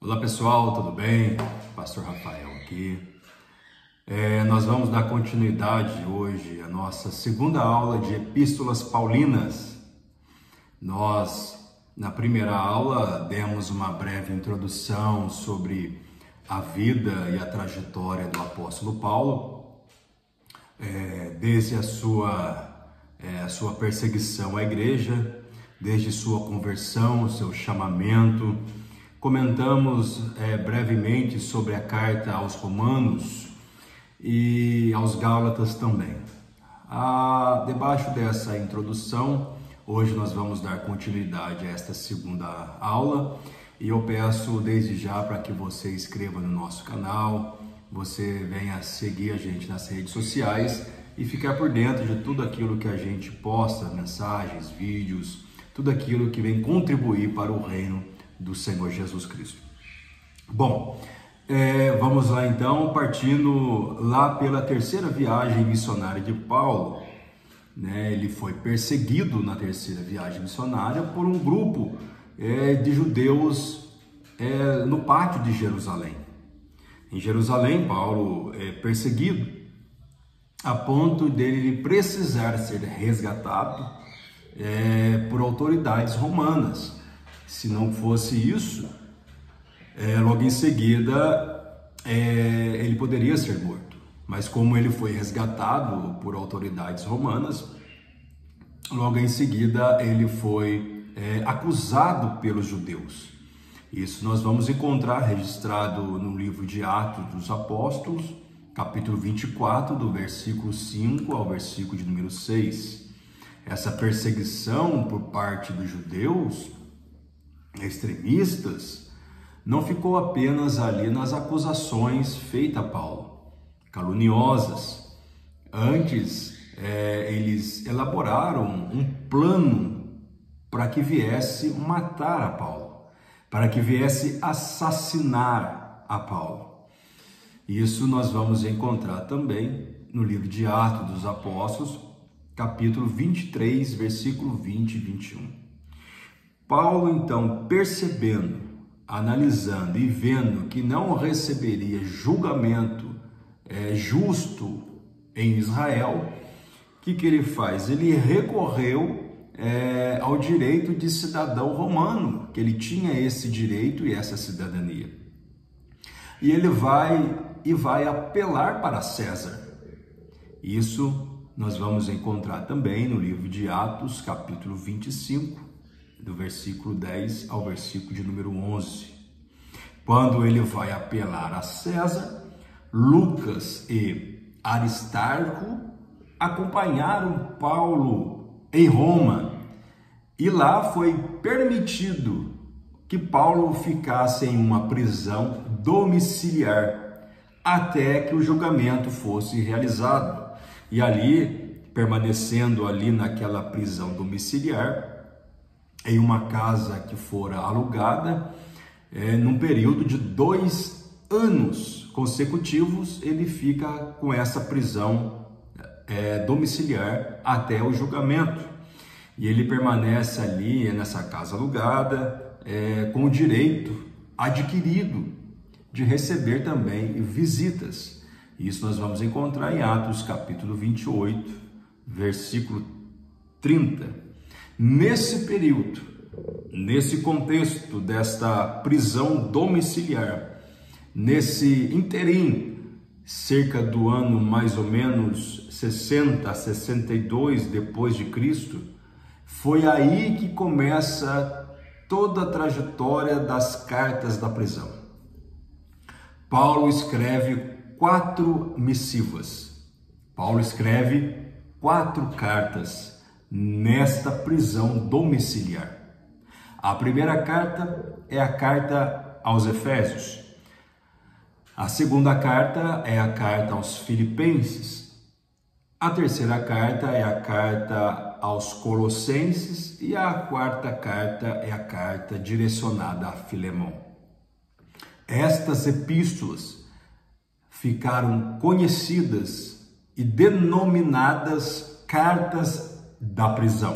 Olá pessoal, tudo bem? Pastor Rafael aqui. Nós vamos dar continuidade hoje à nossa segunda aula de Epístolas Paulinas. Nós, na primeira aula, demos uma breve introdução sobre a vida e a trajetória do apóstolo Paulo, desde a sua perseguição à igreja, desde sua conversão, seu chamamento. Comentamos brevemente sobre a carta aos Romanos e aos Gálatas também. Debaixo dessa introdução, hoje nós vamos dar continuidade a esta segunda aula e eu peço desde já para que você inscreva no nosso canal, você venha seguir a gente nas redes sociais e ficar por dentro de tudo aquilo que a gente posta, mensagens, vídeos, tudo aquilo que vem contribuir para o reino do Senhor Jesus Cristo. Bom, vamos lá então, partindo lá pela terceira viagem missionária de Paulo. Ele foi perseguido na terceira viagem missionária por um grupo de judeus no pátio de Jerusalém. Em Jerusalém, Paulo é perseguido a ponto dele precisar ser resgatado por autoridades romanas. Se não fosse isso, logo em seguida ele poderia ser morto. Mas como ele foi resgatado por autoridades romanas, logo em seguida ele foi acusado pelos judeus. Isso nós vamos encontrar registrado no livro de Atos dos Apóstolos, capítulo 24, do versículo 5 ao versículo de número 6. Essa perseguição por parte dos judeus extremistas não ficou apenas ali nas acusações feitas a Paulo, caluniosas. Antes, eles elaboraram um plano para que viesse matar a Paulo, para que viesse assassinar a Paulo. Isso nós vamos encontrar também no livro de Atos dos Apóstolos, capítulo 23, versículo 20 e 21. Paulo, então, percebendo, analisando e vendo que não receberia julgamento justo em Israel, o que ele faz? Ele recorreu ao direito de cidadão romano, que ele tinha esse direito e essa cidadania. E ele vai apelar para César. Isso nós vamos encontrar também no livro de Atos, capítulo 25, do versículo 10 ao versículo de número 11. Quando ele vai apelar a César, Lucas e Aristarco acompanharam Paulo em Roma, e lá foi permitido que Paulo ficasse em uma prisão domiciliar até que o julgamento fosse realizado. E ali, permanecendo ali naquela prisão domiciliar, em uma casa que fora alugada, num período de 2 anos consecutivos, ele fica com essa prisão domiciliar até o julgamento. E ele permanece ali nessa casa alugada, com o direito adquirido de receber também visitas. Isso nós vamos encontrar em Atos capítulo 28, versículo 30. Nesse período, nesse contexto desta prisão domiciliar, nesse interim, cerca do ano mais ou menos 60 a 62 depois de Cristo, foi aí que começa toda a trajetória das cartas da prisão. Paulo escreve 4 missivas. Paulo escreve 4 cartas nesta prisão domiciliar. A primeira carta é a carta aos Efésios. A segunda carta é a carta aos Filipenses. A terceira carta é a carta aos Colossenses e a quarta carta é a carta direcionada a Filemão. Estas epístolas ficaram conhecidas e denominadas cartas da prisão.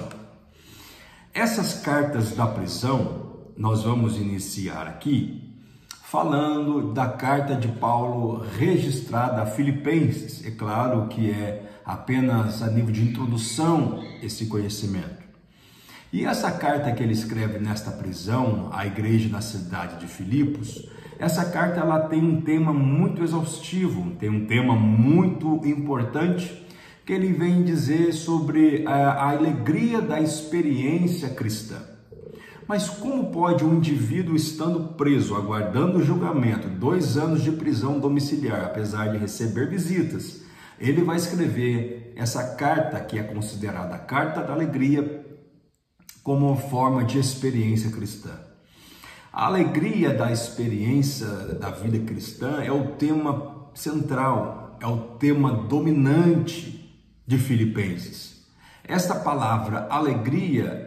Essas cartas da prisão, nós vamos iniciar aqui falando da carta de Paulo registrada a Filipenses. É claro que é apenas a nível de introdução esse conhecimento. E essa carta que ele escreve nesta prisão, à igreja na cidade de Filipos, essa carta ela tem um tema muito exaustivo, tem um tema muito importante, que ele vem dizer sobre a alegria da experiência cristã. Mas como pode um indivíduo estando preso, aguardando o julgamento, 2 anos de prisão domiciliar, apesar de receber visitas, ele vai escrever essa carta, que é considerada a Carta da Alegria, como forma de experiência cristã? A alegria da experiência da vida cristã é o tema central, é o tema dominante de Filipenses. Esta palavra alegria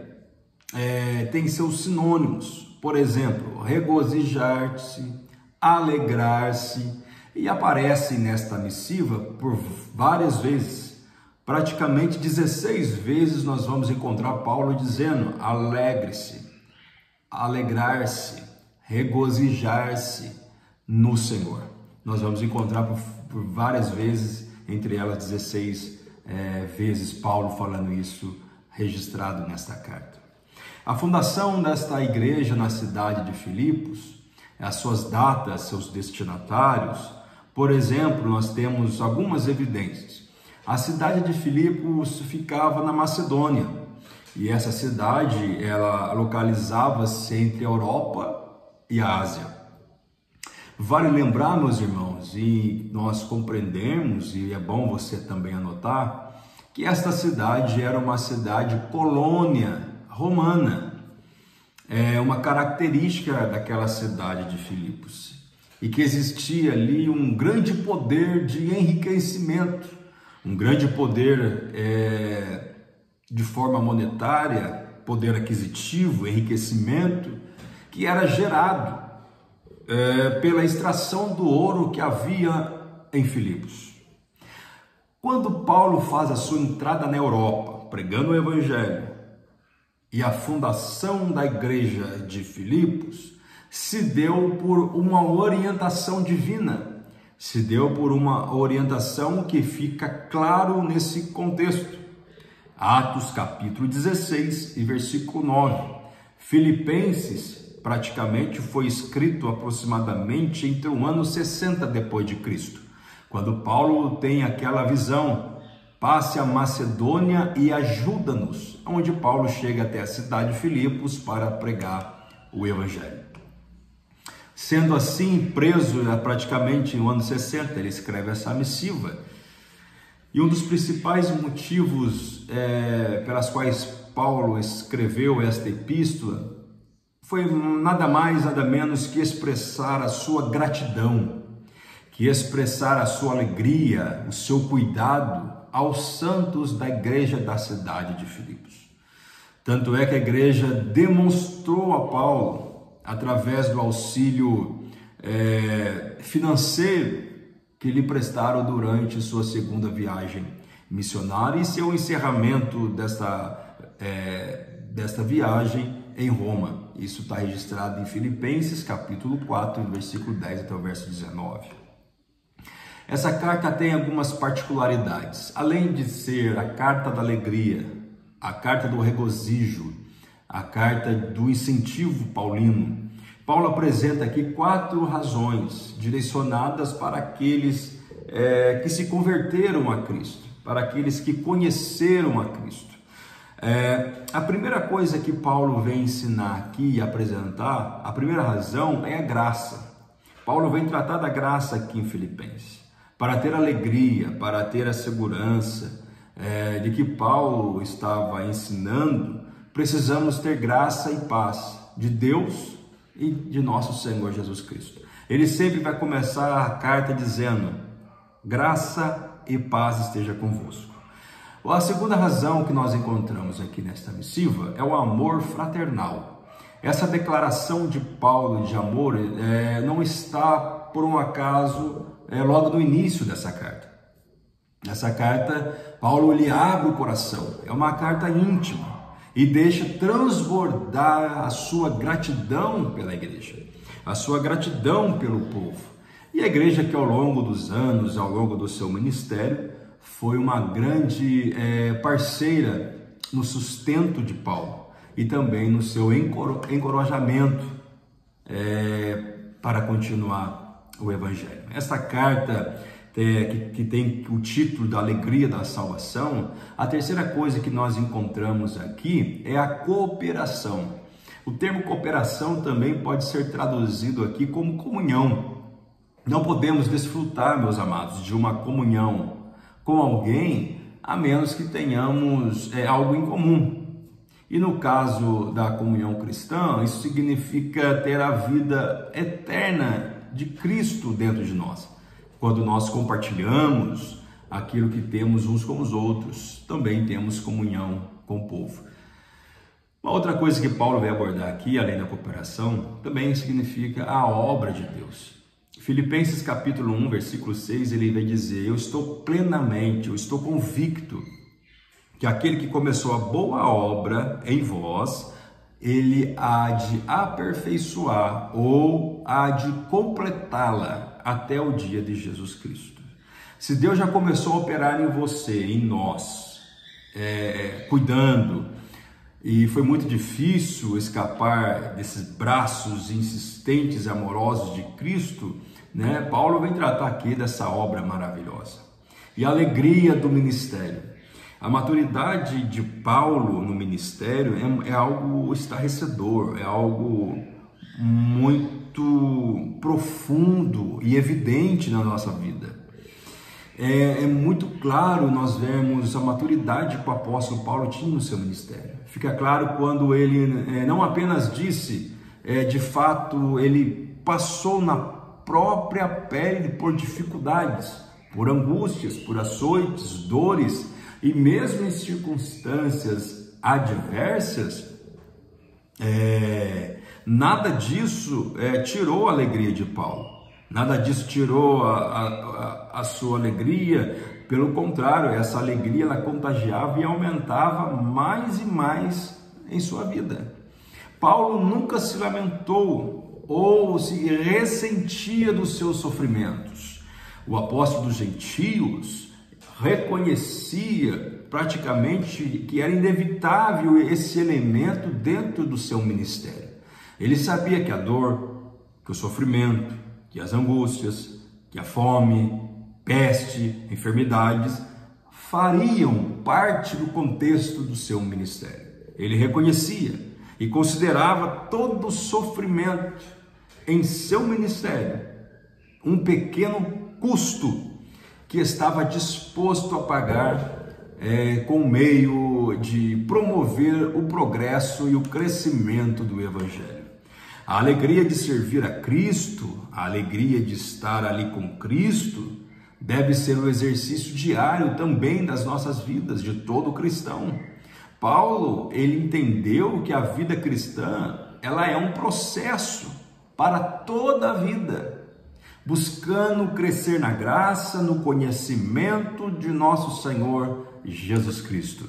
tem seus sinônimos, por exemplo, regozijar-se, alegrar-se, e aparece nesta missiva por várias vezes. Praticamente 16 vezes nós vamos encontrar Paulo dizendo alegre-se, alegrar-se, regozijar-se no Senhor. Nós vamos encontrar por várias vezes, entre elas 16 vezes Paulo falando isso, registrado nesta carta. A fundação desta igreja na cidade de Filipos, as suas datas, seus destinatários, por exemplo, nós temos algumas evidências. A cidade de Filipos ficava na Macedônia, e essa cidade ela localizava-se entre a Europa e a Ásia. Vale lembrar, meus irmãos, e nós compreendemos, e é bom você também anotar, que esta cidade era uma cidade colônia romana. É uma característica daquela cidade de Filipos, e que existia ali um grande poder de enriquecimento, um grande poder de forma monetária, poder aquisitivo, enriquecimento, que era gerado pela extração do ouro que havia em Filipos. Quando Paulo faz a sua entrada na Europa, pregando o Evangelho, e a fundação da igreja de Filipos se deu por uma orientação divina, se deu por uma orientação que fica claro nesse contexto. Atos capítulo 16 e versículo 9. Filipenses praticamente foi escrito aproximadamente entre o ano 60 depois de Cristo, quando Paulo tem aquela visão: passe a Macedônia e ajuda-nos, onde Paulo chega até a cidade de Filipos para pregar o Evangelho. Sendo assim, preso praticamente no ano 60, ele escreve essa missiva. E um dos principais motivos pelas quais Paulo escreveu esta epístola foi nada mais, nada menos que expressar a sua gratidão, que expressar a sua alegria, o seu cuidado aos santos da igreja da cidade de Filipos. Tanto é que a igreja demonstrou a Paulo, através do auxílio financeiro que lhe prestaram durante sua segunda viagem missionária e seu encerramento desta viagem em Roma. Isso está registrado em Filipenses, capítulo 4, versículo 10 até o verso 19. Essa carta tem algumas particularidades. Além de ser a carta da alegria, a carta do regozijo, a carta do incentivo paulino, Paulo apresenta aqui 4 razões direcionadas para aqueles que se converteram a Cristo, para aqueles que conheceram a Cristo. A primeira coisa que Paulo vem ensinar aqui e apresentar, a primeira razão é a graça. Paulo vem tratar da graça aqui em Filipenses. Para ter alegria, para ter a segurança de que Paulo estava ensinando, precisamos ter graça e paz de Deus e de nosso Senhor Jesus Cristo. Ele sempre vai começar a carta dizendo: graça e paz esteja convosco. A segunda razão que nós encontramos aqui nesta missiva é o amor fraternal. Essa declaração de Paulo de amor não está por um acaso logo no início dessa carta. Essa carta, Paulo lhe abre o coração, é uma carta íntima. e deixa transbordar a sua gratidão pela igreja, a sua gratidão pelo povo. E a igreja que ao longo dos anos, ao longo do seu ministério, foi uma grande parceira no sustento de Paulo e também no seu encorajamento para continuar o evangelho. Essa carta que tem o título da alegria da salvação, a terceira coisa que nós encontramos aqui é a cooperação. O termo cooperação também pode ser traduzido aqui como comunhão. Não podemos desfrutar, meus amados, de uma comunhão com alguém a menos que tenhamos algo em comum. E no caso da comunhão cristã, isso significa ter a vida eterna de Cristo dentro de nós. Quando nós compartilhamos aquilo que temos uns com os outros, também temos comunhão com o povo. Uma outra coisa que Paulo vai abordar aqui, além da cooperação, também significa a obra de Deus. Filipenses capítulo 1, versículo 6, ele vai dizer: eu estou convicto que aquele que começou a boa obra em vós, ele há de aperfeiçoar ou há de completá-la até o dia de Jesus Cristo. Se Deus já começou a operar em você, em nós, cuidando, e foi muito difícil escapar desses braços insistentes e amorosos de Cristo, né? Paulo vem tratar aqui dessa obra maravilhosa. E a alegria do ministério. A maturidade de Paulo no ministério é algo estarrecedor, é algo muito profundo e evidente na nossa vida. É muito claro nós vemos a maturidade que o apóstolo Paulo tinha no seu ministério. Fica claro quando ele não apenas disse, de fato, ele passou na própria pele por dificuldades, por angústias, por açoites, dores, e mesmo em circunstâncias adversas, nada disso tirou a alegria de Paulo. Nada disso tirou a sua alegria, pelo contrário, essa alegria ela contagiava e aumentava mais e mais em sua vida. Paulo nunca se lamentou ou se ressentia dos seus sofrimentos. O apóstolo dos gentios reconhecia praticamente que era inevitável esse elemento dentro do seu ministério. Ele sabia que a dor, que o sofrimento, que as angústias, que a fome, peste, enfermidades fariam parte do contexto do seu ministério. Ele reconhecia e considerava todo sofrimento em seu ministério um pequeno custo que estava disposto a pagar com o meio de promover o progresso e o crescimento do Evangelho. A alegria de servir a Cristo, a alegria de estar ali com Cristo, deve ser o exercício diário também das nossas vidas, de todo cristão. Paulo, ele entendeu que a vida cristã, ela é um processo para toda a vida, buscando crescer na graça, no conhecimento de nosso Senhor Jesus Cristo.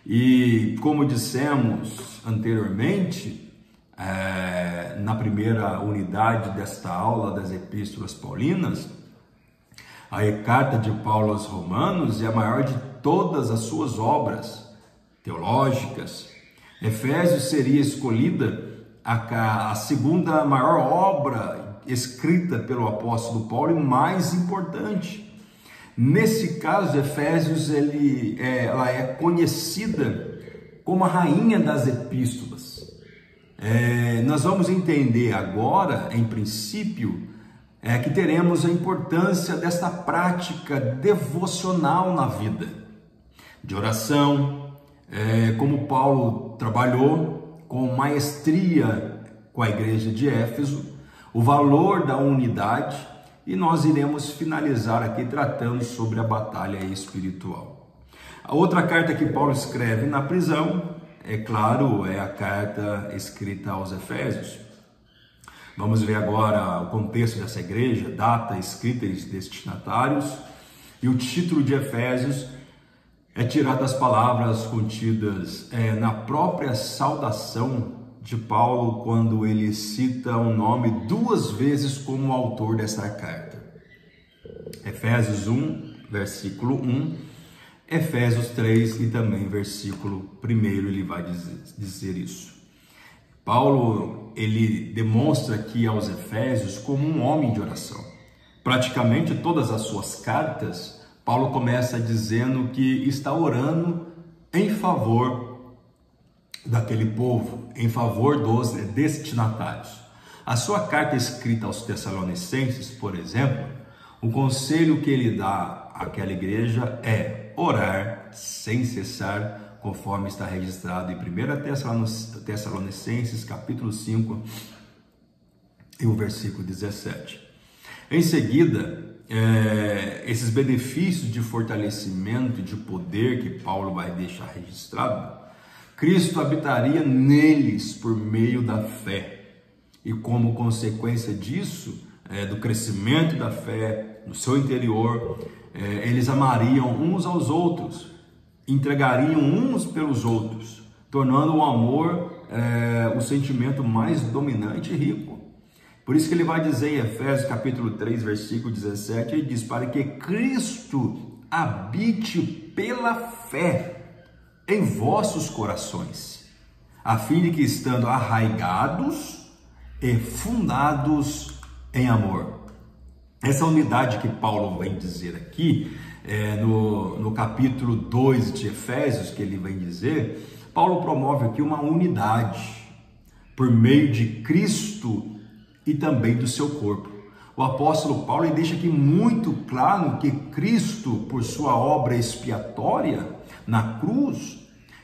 E como dissemos anteriormente, na primeira unidade desta aula das Epístolas Paulinas, a carta de Paulo aos Romanos é a maior de todas as suas obras teológicas. Efésios seria escolhida a segunda maior obra escrita pelo apóstolo Paulo e mais importante. Nesse caso, Efésios ela é conhecida como a rainha das epístolas. Nós vamos entender agora, em princípio, que teremos a importância desta prática devocional na vida, de oração, como Paulo trabalhou com maestria com a igreja de Éfeso, o valor da unidade, e nós iremos finalizar aqui tratando sobre a batalha espiritual. A outra carta que Paulo escreve na prisão, é claro, é a carta escrita aos Efésios. Vamos ver agora o contexto dessa igreja, data, escrita e destinatários. E o título de Efésios é tirado das palavras contidas na própria saudação de Paulo, quando ele cita o nome 2 vezes como autor dessa carta. Efésios 1, versículo 1, Efésios 3 e também versículo 1, ele vai dizer isso. Paulo, ele demonstra aqui aos Efésios como um homem de oração. Praticamente todas as suas cartas, Paulo começa dizendo que está orando em favor daquele povo, em favor dos destinatários. A sua carta escrita aos Tessalonicenses, por exemplo, o conselho que ele dá àquela igreja é orar sem cessar, conforme está registrado em 1 Tessalonicenses, capítulo 5, e o versículo 17. Em seguida, esses benefícios de fortalecimento e de poder que Paulo vai deixar registrado, Cristo habitaria neles por meio da fé. E como consequência disso, do crescimento da fé no seu interior, eles amariam uns aos outros, entregariam uns pelos outros, tornando o amor o sentimento mais dominante e rico. Por isso que ele vai dizer em Efésios capítulo 3, versículo 17, ele diz: para que Cristo habite pela fé em vossos corações, a fim de que, estando arraigados e fundados em amor. Essa unidade que Paulo vem dizer aqui, no capítulo 2 de Efésios, que ele vem dizer, Paulo promove aqui uma unidade por meio de Cristo e também do seu corpo. O apóstolo Paulo ele deixa aqui muito claro que Cristo, por sua obra expiatória na cruz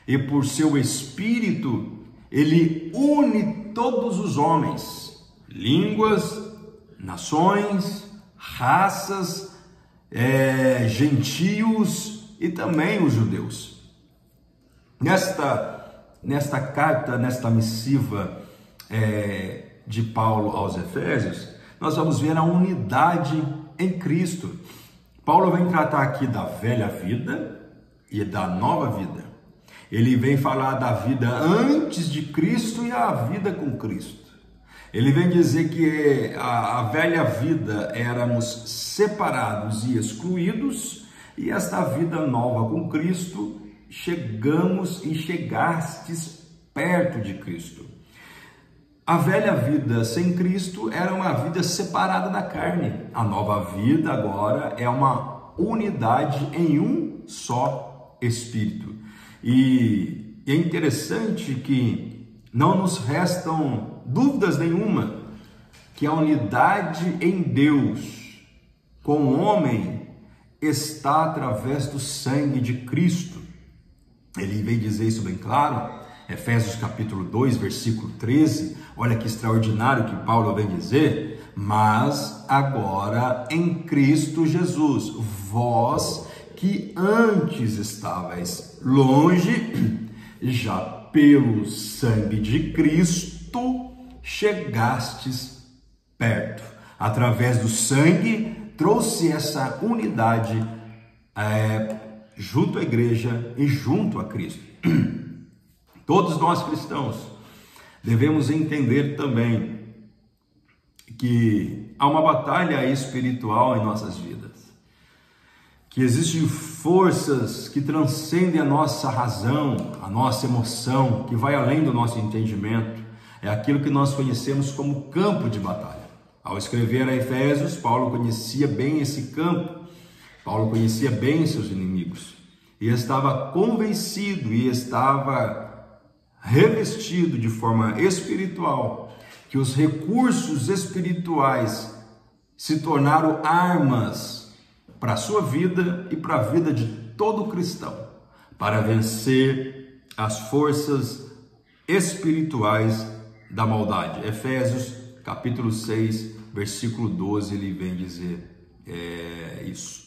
e por seu Espírito, ele une todos os homens, línguas, nações, raças, gentios e também os judeus. Nesta carta, nesta missiva de Paulo aos Efésios, nós vamos ver a unidade em Cristo. Paulo vem tratar aqui da velha vida e da nova vida. Ele vem falar da vida antes de Cristo e a vida com Cristo. Ele vem dizer que a velha vida éramos separados e excluídos, e esta vida nova com Cristo, chegamos e chegastes perto de Cristo. A velha vida sem Cristo era uma vida separada da carne. A nova vida agora é uma unidade em um só Espírito. E é interessante que não nos restam dúvidas nenhuma que a unidade em Deus com o homem está através do sangue de Cristo. Ele vem dizer isso bem claro. Efésios capítulo 2, versículo 13, olha que extraordinário que Paulo vem dizer: mas agora em Cristo Jesus, vós que antes estavais longe, já pelo sangue de Cristo chegastes perto. Através do sangue trouxe essa unidade junto à igreja e junto a Cristo. Todos nós cristãos devemos entender também que há uma batalha espiritual em nossas vidas, que existem forças que transcendem a nossa razão, a nossa emoção, que vai além do nosso entendimento. É aquilo que nós conhecemos como campo de batalha. Ao escrever a Efésios, Paulo conhecia bem esse campo, Paulo conhecia bem seus inimigos, e estava convencido e estava revestido de forma espiritual, que os recursos espirituais se tornaram armas para a sua vida e para a vida de todo cristão, para vencer as forças espirituais da maldade. Efésios capítulo 6, versículo 12, ele vem dizer isso.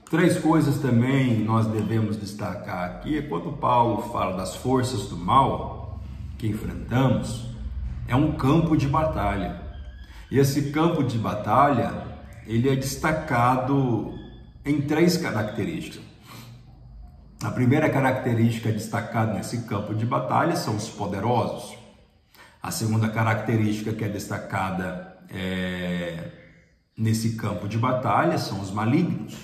3 coisas também nós devemos destacar aqui. Quando Paulo fala das forças do mal que enfrentamos, é um campo de batalha. E esse campo de batalha, ele é destacado em 3 características. A primeira característica destacada nesse campo de batalha são os poderosos. A segunda característica que é destacada nesse campo de batalha são os malignos.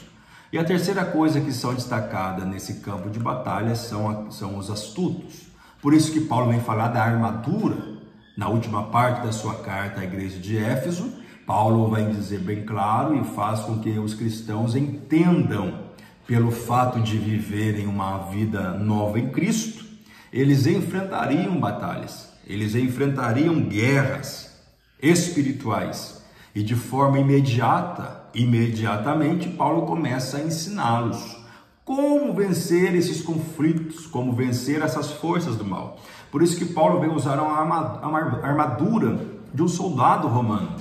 E a terceira coisa que são destacada nesse campo de batalha são os astutos. Por isso que Paulo vem falar da armadura. Na última parte da sua carta à igreja de Éfeso, Paulo vai dizer bem claro e faz com que os cristãos entendam, pelo fato de viverem uma vida nova em Cristo, eles enfrentariam batalhas, eles enfrentariam guerras espirituais. E de forma imediatamente, Paulo começa a ensiná-los como vencer esses conflitos, como vencer essas forças do mal. Por isso que Paulo vem usar uma armadura de um soldado romano.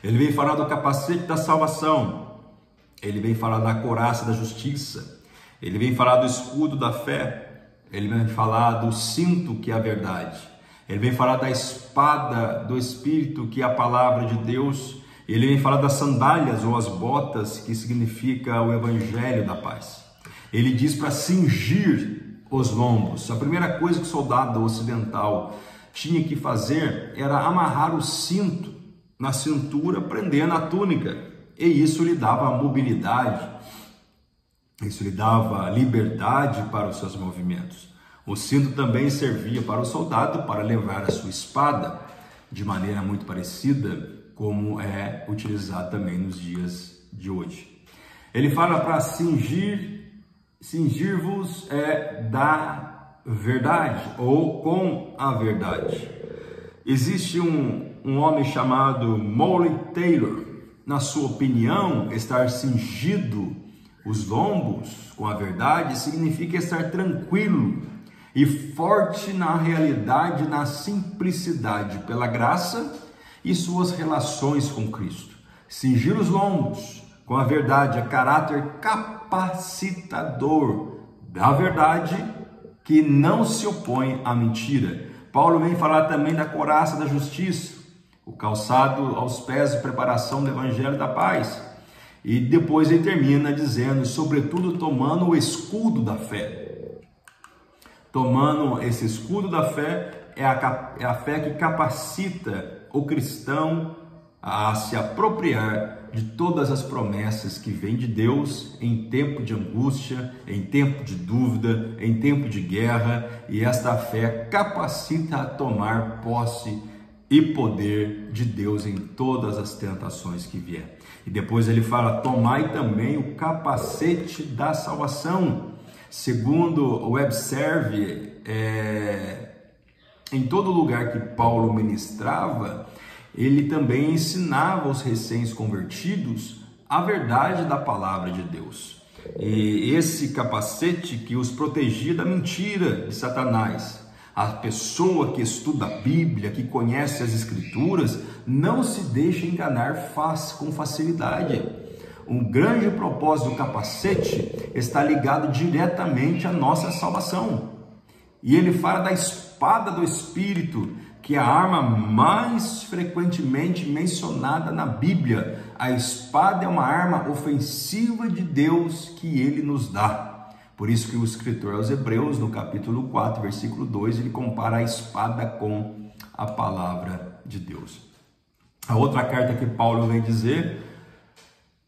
Ele vem falar do capacete da salvação, ele vem falar da couraça da justiça, ele vem falar do escudo da fé, ele vem falar do cinto que é a verdade, ele vem falar da espada do Espírito que é a palavra de Deus, ele vem falar das sandálias ou as botas que significa o evangelho da paz. Ele diz para cingir os lombos. A primeira coisa que o soldado ocidental tinha que fazer era amarrar o cinto na cintura, prendendo a túnica, e isso lhe dava mobilidade, isso lhe dava liberdade para os seus movimentos. O cinto também servia para o soldado para levar a sua espada, de maneira muito parecida como é utilizado também nos dias de hoje. Ele fala para cingir-vos da verdade, ou com a verdade. Existe um homem chamado Morley Taylor. Na sua opinião, estar cingido os lombos com a verdade significa estar tranquilo e forte na realidade, na simplicidade, pela graça e suas relações com Cristo. Cingir os lombos com a verdade é caráter capacitador da verdade que não se opõe à mentira. Paulo vem falar também da couraça da justiça, o calçado aos pés de preparação do evangelho da paz. E depois ele termina dizendo, sobretudo tomando o escudo da fé. Tomando esse escudo da fé é a fé que capacita o cristão a se apropriar de todas as promessas que vêm de Deus em tempo de angústia, em tempo de dúvida, em tempo de guerra, e esta fé capacita a tomar posse e poder de Deus em todas as tentações que vier. E depois ele fala, tomai também o capacete da salvação. Segundo o Webserve, em todo lugar que Paulo ministrava, ele também ensinava os recém-convertidos a verdade da palavra de Deus. E esse capacete que os protegia da mentira de Satanás. A pessoa que estuda a Bíblia, que conhece as Escrituras, não se deixa enganar com facilidade. Um grande propósito do capacete está ligado diretamente à nossa salvação. E ele fala da espada do Espírito, que é a arma mais frequentemente mencionada na Bíblia. A espada é uma arma ofensiva de Deus que ele nos dá. Por isso que o escritor aos Hebreus, no capítulo 4, versículo 2, ele compara a espada com a palavra de Deus. A outra carta que Paulo vem dizer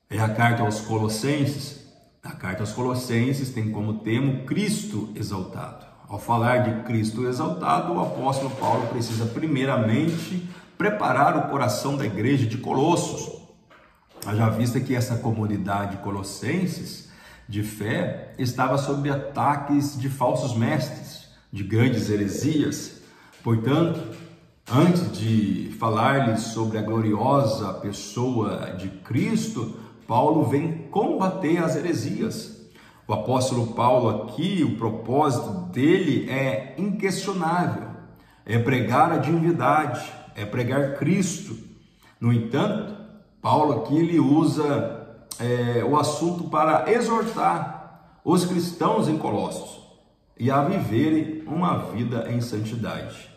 é a carta aos Colossenses. A carta aos Colossenses tem como tema Cristo exaltado. Ao falar de Cristo exaltado, o apóstolo Paulo precisa primeiramente preparar o coração da igreja de Colossos. Haja vista que essa comunidade colossenses de fé estava sob ataques de falsos mestres, de grandes heresias. Portanto, antes de falar-lhes sobre a gloriosa pessoa de Cristo, Paulo vem combater as heresias. O apóstolo Paulo aqui, o propósito dele é inquestionável, é pregar a divindade, é pregar Cristo. No entanto, Paulo aqui ele usa o assunto para exortar os cristãos em Colossos e a viverem uma vida em santidade.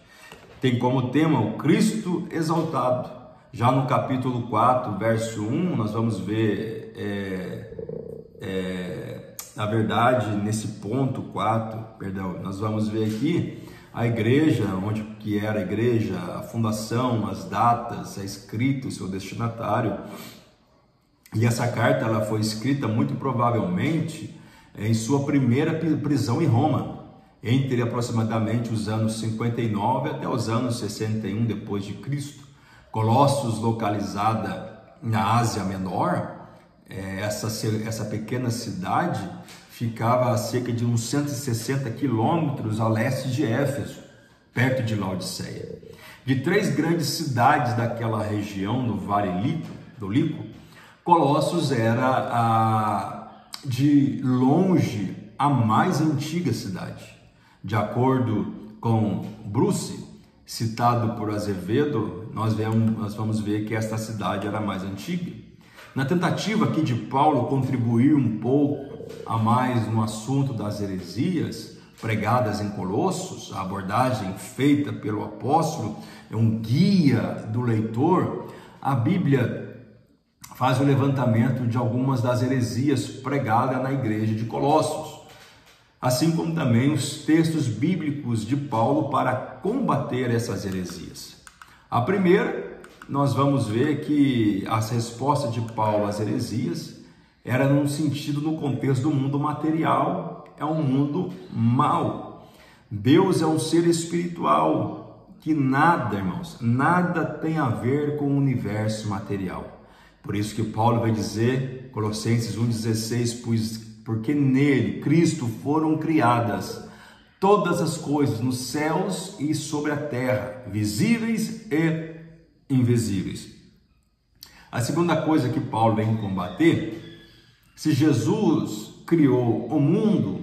Tem como tema o Cristo exaltado. Já no capítulo 4, verso 1, nós vamos ver Na verdade, nesse ponto 4, nós vamos ver aqui a igreja, onde que era a igreja, a fundação, as datas, é escrito o seu destinatário. E essa carta ela foi escrita muito provavelmente em sua primeira prisão em Roma, entre aproximadamente os anos 59 até os anos 61 depois de Cristo. Colossos, localizada na Ásia Menor, essa pequena cidade ficava a cerca de uns 160 quilômetros a leste de Éfeso, perto de Laodiceia. De 3 grandes cidades daquela região, no Vale do Lico, Colossos era de longe a mais antiga cidade. De acordo com Bruce, citado por Azevedo, nós vamos ver que esta cidade era a mais antiga. Na tentativa aqui de Paulo contribuir um pouco a mais no assunto das heresias pregadas em Colossos, a abordagem feita pelo apóstolo é um guia do leitor. A Bíblia faz o levantamento de algumas das heresias pregadas na igreja de Colossos, assim como também os textos bíblicos de Paulo para combater essas heresias. A primeira, nós vamos ver que as respostas de Paulo às heresias era num sentido, no contexto do mundo material, é um mundo mau. Deus é um ser espiritual, que nada, irmãos, nada tem a ver com o universo material. Por isso que Paulo vai dizer, Colossenses 1,16, porque nele, Cristo, foram criadas todas as coisas nos céus e sobre a terra, visíveis e invisíveis. A segunda coisa que Paulo vem combater, se Jesus criou o mundo,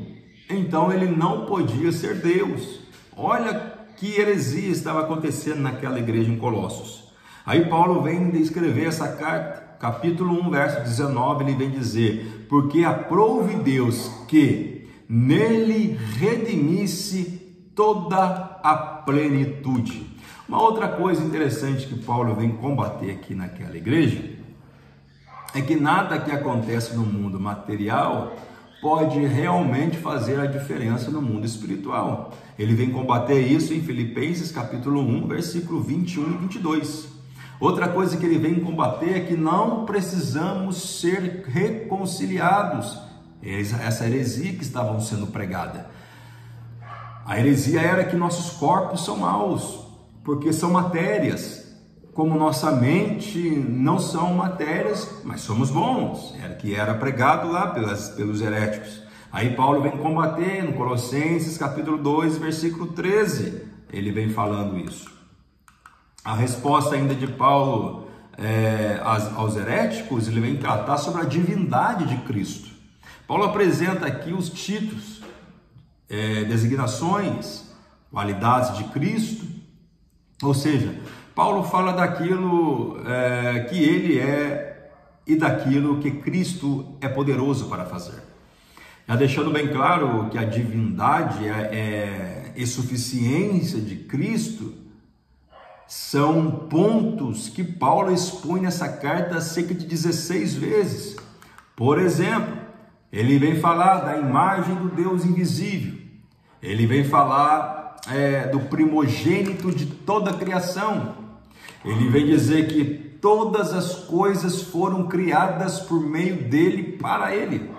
então ele não podia ser Deus. Olha que heresia estava acontecendo naquela igreja em Colossos. Aí Paulo vem descrever essa carta, capítulo 1, verso 19, ele vem dizer, porque aprouve Deus que nele redimisse toda a plenitude. Uma outra coisa interessante que Paulo vem combater aqui naquela igreja é que nada que acontece no mundo material pode realmente fazer a diferença no mundo espiritual. Ele vem combater isso em Filipenses capítulo 1, versículo 21 e 22. Outra coisa que ele vem combater é que não precisamos ser reconciliados. Essa heresia que estavam sendo pregada. A heresia era que nossos corpos são maus, porque são matérias. Como nossa mente não são matérias, mas somos bons. Era que era pregado lá pelos heréticos. Aí Paulo vem combater no Colossenses capítulo 2, versículo 13. Ele vem falando isso. A resposta ainda de Paulo aos heréticos, ele vem tratar sobre a divindade de Cristo. Paulo apresenta aqui os títulos, designações, qualidades de Cristo, ou seja, Paulo fala daquilo que ele é e daquilo que Cristo é poderoso para fazer. Já deixando bem claro que a divindade e suficiência de Cristo são pontos que Paulo expõe nessa carta cerca de 16 vezes. Por exemplo, ele vem falar da imagem do Deus invisível. Ele vem falar do primogênito de toda a criação. Ele vem dizer que todas as coisas foram criadas por meio dele, para ele.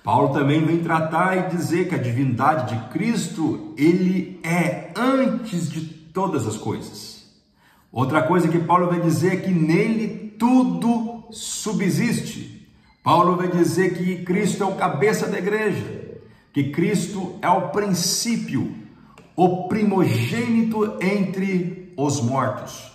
Paulo também vem tratar e dizer que a divindade de Cristo, ele é antes de todas as coisas. Outra coisa que Paulo vai dizer é que nele tudo subsiste. Paulo vai dizer que Cristo é o cabeça da igreja, que Cristo é o princípio, o primogênito entre os mortos.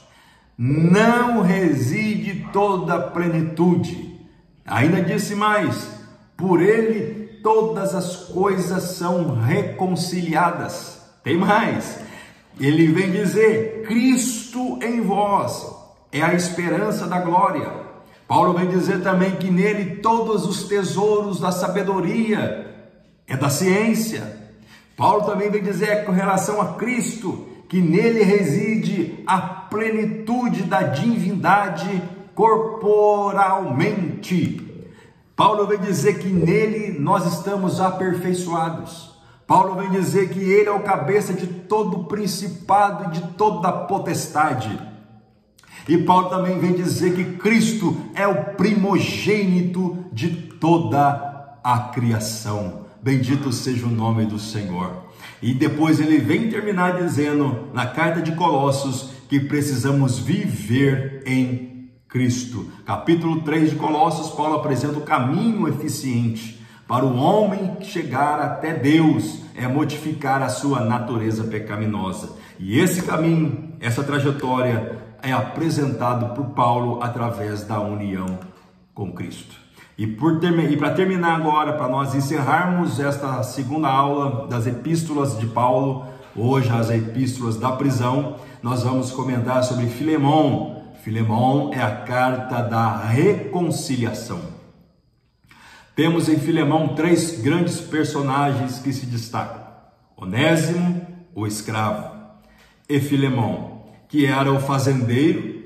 Não reside toda a plenitude. Ainda disse mais, por ele todas as coisas são reconciliadas. Tem mais. Ele vem dizer, Cristo em vós é a esperança da glória. Paulo vem dizer também que nele todos os tesouros da sabedoria é da ciência. Paulo também vem dizer com relação a Cristo, que nele reside a plenitude da divindade corporalmente. Paulo vem dizer que nele nós estamos aperfeiçoados. Paulo vem dizer que ele é o cabeça de todo principado e de toda potestade. E Paulo também vem dizer que Cristo é o primogênito de toda a criação. Bendito seja o nome do Senhor. E depois ele vem terminar dizendo na carta de Colossos que precisamos viver em Cristo. Capítulo 3 de Colossos, Paulo apresenta o caminho eficiente para o homem chegar até Deus, é modificar a sua natureza pecaminosa. E esse caminho, essa trajetória é apresentado por Paulo através da união com Cristo. E para terminar agora, para nós encerrarmos esta segunda aula das epístolas de Paulo, hoje as epístolas da prisão, nós vamos comentar sobre Filemão. Filemão é a carta da reconciliação. Temos em Filemão três grandes personagens que se destacam: Onésimo, o escravo, e Filemão, que era o fazendeiro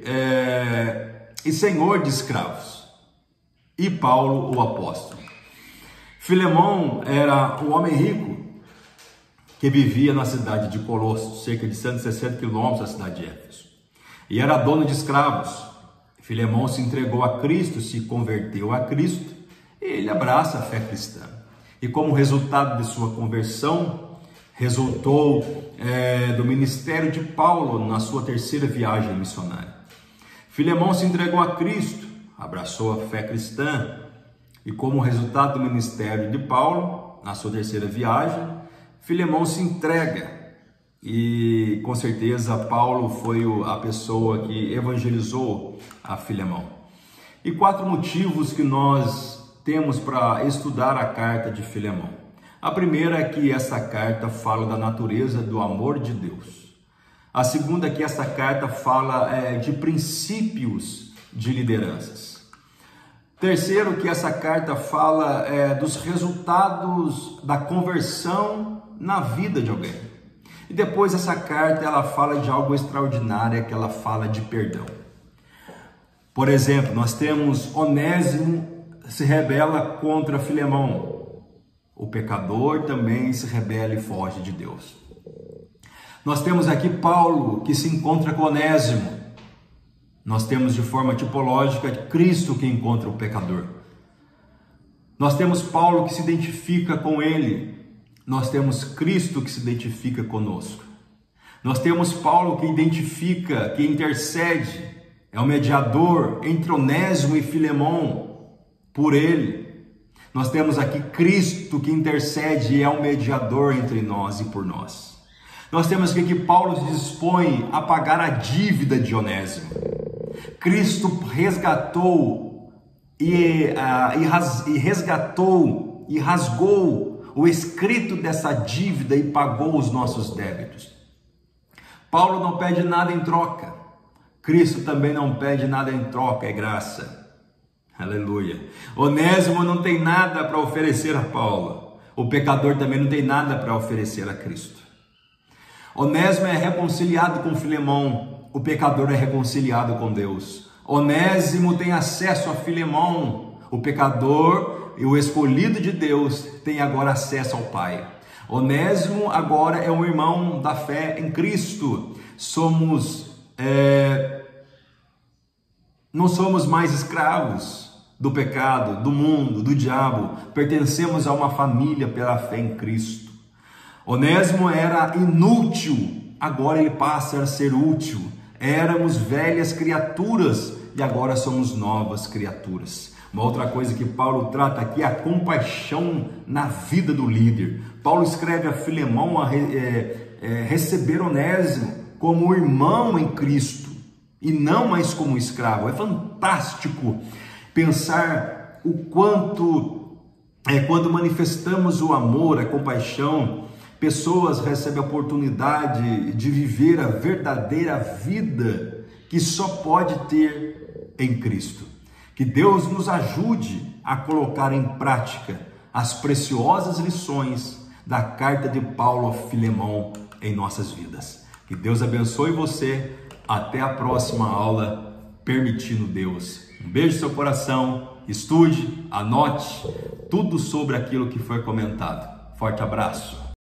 e senhor de escravos, e Paulo, o apóstolo. Filemão era um homem rico que vivia na cidade de Colossos, cerca de 160 quilômetros da cidade de Éfeso, e era dono de escravos. Filemão se entregou a Cristo, se converteu a Cristo, e ele abraça a fé cristã. E como resultado de sua conversão, resultou do ministério de Paulo na sua terceira viagem missionária. Filemão se entregou a Cristo, abraçou a fé cristã, e como resultado do ministério de Paulo, na sua terceira viagem, Filemão se entrega. E com certeza Paulo foi a pessoa que evangelizou a Filemão. E quatro motivos que nós temos para estudar a carta de Filemão. A primeira é que essa carta fala da natureza do amor de Deus. A segunda é que essa carta fala de princípios de lideranças. Terceiro, que essa carta fala dos resultados da conversão na vida de alguém. E depois essa carta ela fala de algo extraordinário, que ela fala de perdão. Por exemplo, nós temos Onésimo se rebela contra Filemão. O pecador também se rebela e foge de Deus. Nós temos aqui Paulo que se encontra com Onésimo. Nós temos de forma tipológica Cristo que encontra o pecador. Nós temos Paulo que se identifica com ele. Nós temos Cristo que se identifica conosco. Nós temos Paulo que identifica, que intercede, é o mediador entre Onésimo e Filemão por ele. Nós temos aqui Cristo que intercede e é o mediador entre nós e por nós. Nós temos aqui que Paulo se dispõe a pagar a dívida de Onésimo. Cristo resgatou e rasgou o escrito dessa dívida e pagou os nossos débitos. Paulo não pede nada em troca. Cristo também não pede nada em troca, é graça. Aleluia. Onésimo não tem nada para oferecer a Paulo. O pecador também não tem nada para oferecer a Cristo. Onésimo é reconciliado com Filemão. O pecador é reconciliado com Deus. Onésimo tem acesso a Filemão. O pecador e o escolhido de Deus tem agora acesso ao Pai. Onésimo agora é um irmão da fé em Cristo. Não somos mais escravos do pecado, do mundo, do diabo. Pertencemos a uma família pela fé em Cristo. Onésimo era inútil, agora ele passa a ser útil. Éramos velhas criaturas e agora somos novas criaturas. Uma outra coisa que Paulo trata aqui é a compaixão na vida do líder. Paulo escreve a Filemão a receber Onésimo como irmão em Cristo e não mais como escravo. É fantástico pensar o quanto, quando manifestamos o amor, a compaixão, pessoas recebem a oportunidade de viver a verdadeira vida que só pode ter em Cristo. Que Deus nos ajude a colocar em prática as preciosas lições da carta de Paulo a Filemão em nossas vidas. Que Deus abençoe você. Até a próxima aula, permitindo Deus. Um beijo no seu coração estude, anote tudo sobre aquilo que foi comentado. Forte abraço!